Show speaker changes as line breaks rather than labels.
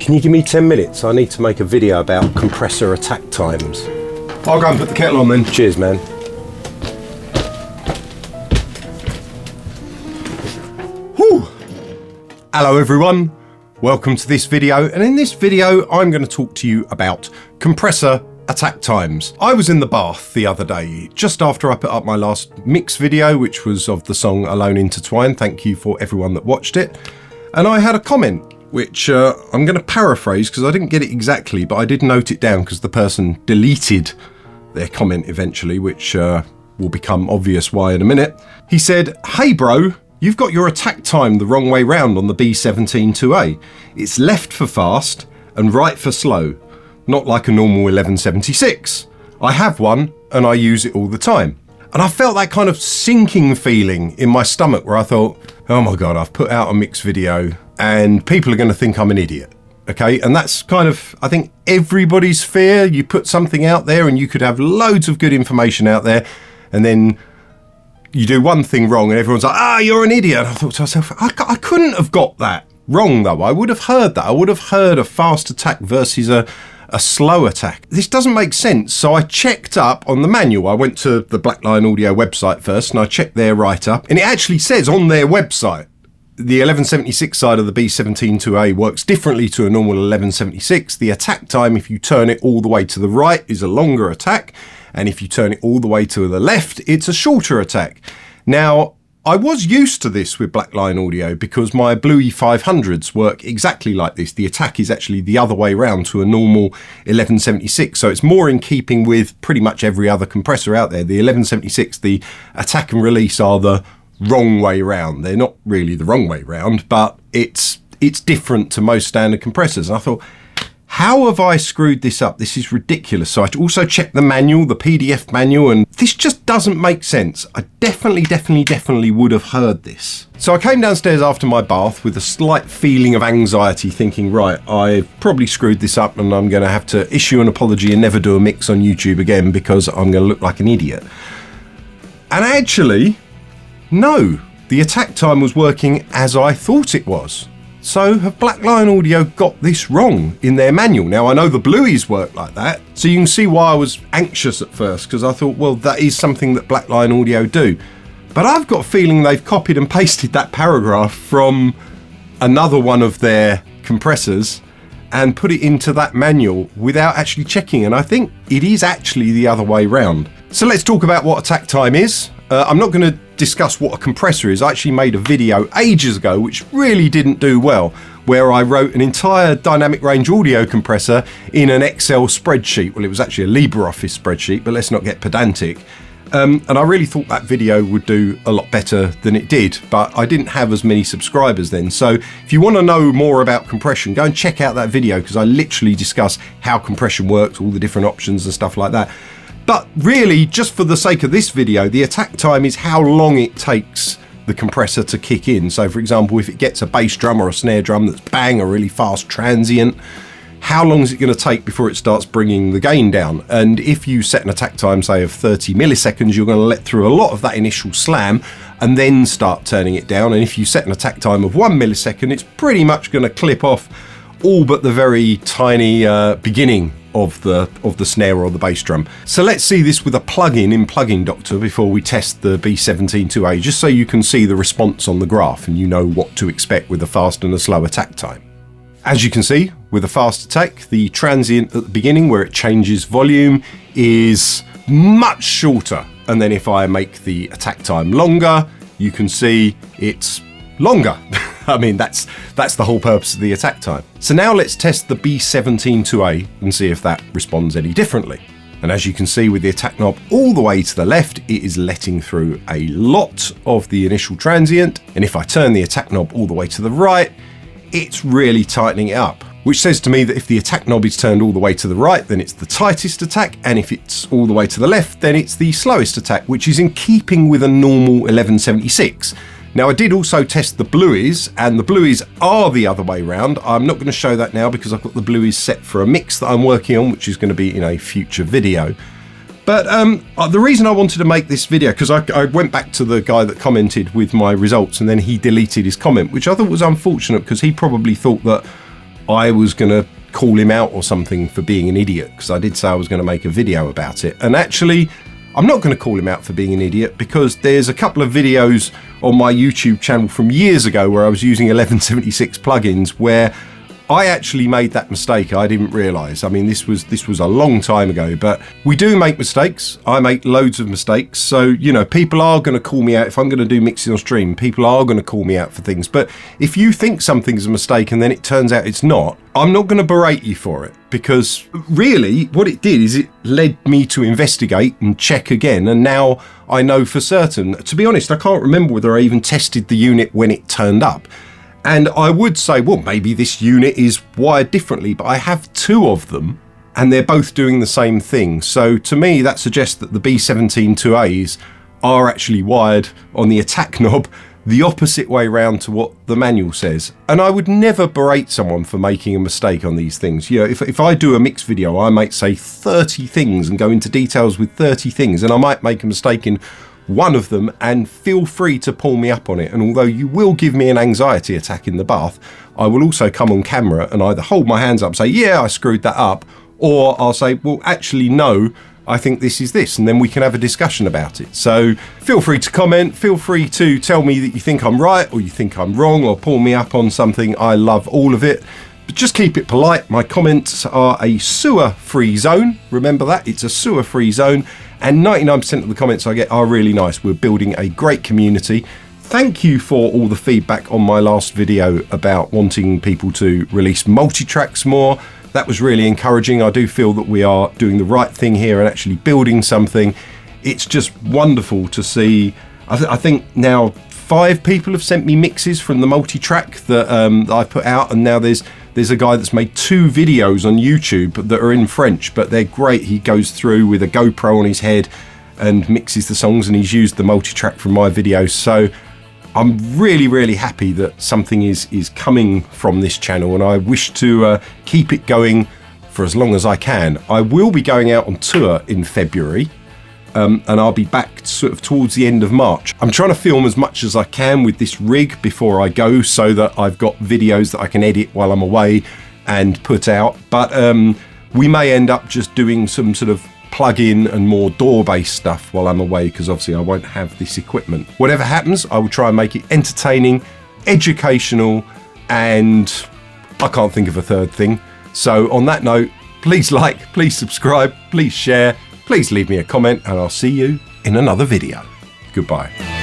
Can you give me 10 minutes? I need to make a video about compressor attack times.
I'll go and put the kettle on then.
Cheers, man.
Whew. Hello everyone, welcome to this video, and in this video I'm going to talk to you about compressor attack times. I was in the bath the other day, just after I put up my last mix video, which was of the song Alone Intertwined. Thank you for everyone that watched it. And I had a comment, which I'm going to paraphrase because I didn't get it exactly, but I did note it down because the person deleted their comment eventually, which will become obvious why in a minute. He said, "Hey bro, you've got your attack time the wrong way round on the B17-2A. It's left for fast and right for slow, not like a normal 1176. I have one and I use it all the time." And I felt that kind of sinking feeling in my stomach where I thought, oh my God, I've put out a mix video and people are going to think I'm an idiot. Okay, and that's kind of, I think, everybody's fear. You put something out there and you could have loads of good information out there, and then you do one thing wrong and everyone's like, you're an idiot. And I thought to myself, I couldn't have got that wrong though. I would have heard that. I would have heard a fast attack versus a slow attack. This doesn't make sense. So I checked up on the manual. I went to the Black Lion Audio website first and I checked their write-up, and it actually says on their website, the 1176 side of the B17-2A works differently to a normal 1176. The attack time, if you turn it all the way to the right, is a longer attack. And if you turn it all the way to the left, it's a shorter attack. Now, I was used to this with Black Lion Audio because my Bluey 500s work exactly like this. The attack is actually the other way around to a normal 1176. So it's more in keeping with pretty much every other compressor out there. The 1176, the attack and release are the wrong way round. They're not really the wrong way round, but it's different to most standard compressors. And I thought, how have I screwed this up? This is ridiculous. So I also checked the manual, the PDF manual, and this just doesn't make sense. I definitely would have heard this. So I came downstairs after my bath with a slight feeling of anxiety, thinking, right, I've probably screwed this up and I'm going to have to issue an apology and never do a mix on YouTube again because I'm going to look like an idiot. And actually, no, the attack time was working as I thought it was. So have Black Lion Audio got this wrong in their manual? Now I know the Blueys work like that, so you can see why I was anxious at first, because I thought, well, that is something that Black Lion Audio do. But I've got a feeling they've copied and pasted that paragraph from another one of their compressors and put it into that manual without actually checking, and I think it is actually the other way round. So let's talk about what attack time is. I'm not going to discuss what a compressor is. I actually made a video ages ago which really didn't do well, where I wrote an entire dynamic range audio compressor in an Excel spreadsheet. Well, it was actually a LibreOffice spreadsheet, but let's not get pedantic. And I really thought that video would do a lot better than it did, but I didn't have as many subscribers then. So if you want to know more about compression, go and check out that video, because I literally discuss how compression works, all the different options and stuff like that. But really, just for the sake of this video, the attack time is how long it takes the compressor to kick in. So for example, if it gets a bass drum or a snare drum that's bang, a really fast transient, how long is it going to take before it starts bringing the gain down? And if you set an attack time, say of 30 milliseconds, you're going to let through a lot of that initial slam and then start turning it down. And if you set an attack time of 1 millisecond, it's pretty much going to clip off all but the very tiny beginning of the snare or the bass drum. So let's see this with a plugin in Plugin Doctor before we test the B17-2A, just so you can see the response on the graph and you know what to expect with a fast and a slow attack time. As you can see, with a fast attack, the transient at the beginning where it changes volume is much shorter. And then if I make the attack time longer, you can see it's longer. I mean, that's the whole purpose of the attack time. So now let's test the B17-2A and see if that responds any differently. And as you can see with the attack knob all the way to the left, it is letting through a lot of the initial transient. And if I turn the attack knob all the way to the right, it's really tightening it up, which says to me that if the attack knob is turned all the way to the right, then it's the tightest attack. And if it's all the way to the left, then it's the slowest attack, which is in keeping with a normal 1176. Now I did also test the Blueys, and the Blueys are the other way round. I'm not going to show that now because I've got the Blueys set for a mix that I'm working on, which is going to be in a future video. But the reason I wanted to make this video, because I went back to the guy that commented with my results and then he deleted his comment, which I thought was unfortunate because he probably thought that I was going to call him out or something for being an idiot, because I did say I was going to make a video about it. And actually, I'm not going to call him out for being an idiot, because there's a couple of videos on my YouTube channel from years ago where I was using 1176 plugins where I actually made that mistake. I didn't realise. I mean, this was a long time ago, but we do make mistakes. I make loads of mistakes. So, you know, people are going to call me out. If I'm going to do mixing on stream, people are going to call me out for things. But if you think something's a mistake and then it turns out it's not, I'm not going to berate you for it, because really what it did is it led me to investigate and check again. And now I know for certain. To be honest, I can't remember whether I even tested the unit when it turned up. And I would say, well, maybe this unit is wired differently, but I have two of them and they're both doing the same thing. So to me, that suggests that the B17-2As are actually wired on the attack knob the opposite way round to what the manual says. And I would never berate someone for making a mistake on these things. You know, if I do a mix video, I might say 30 things and go into details with 30 things, and I might make a mistake in one of them, and feel free to pull me up on it. And although you will give me an anxiety attack in the bath, I will also come on camera and either hold my hands up and say, yeah, I screwed that up, or I'll say, well, actually, no, I think this is this, and then we can have a discussion about it. So feel free to comment, feel free to tell me that you think I'm right or you think I'm wrong, or pull me up on something. I love all of it. But just keep it polite. My comments are a sewer-free zone. Remember that, it's a sewer-free zone. And 99% of the comments I get are really nice. We're building a great community. Thank you for all the feedback on my last video about wanting people to release multi-tracks more. That was really encouraging. I do feel that we are doing the right thing here and actually building something. It's just wonderful to see. I think now 5 people have sent me mixes from the multi-track that I put out, and now there's a guy that's made 2 videos on YouTube that are in French, but they're great. He goes through with a GoPro on his head and mixes the songs, and he's used the multi-track from my videos. So I'm really, really happy that something is coming from this channel, and I wish to keep it going for as long as I can. I will be going out on tour in February, and I'll be back sort of towards the end of March. I'm trying to film as much as I can with this rig before I go, so that I've got videos that I can edit while I'm away and put out. But we may end up just doing some sort of plug-in and more DAW-based stuff while I'm away, because obviously I won't have this equipment. Whatever happens, I will try and make it entertaining, educational, and I can't think of a third thing. So on that note, please like, please subscribe, please share, please leave me a comment, and I'll see you in another video. Goodbye.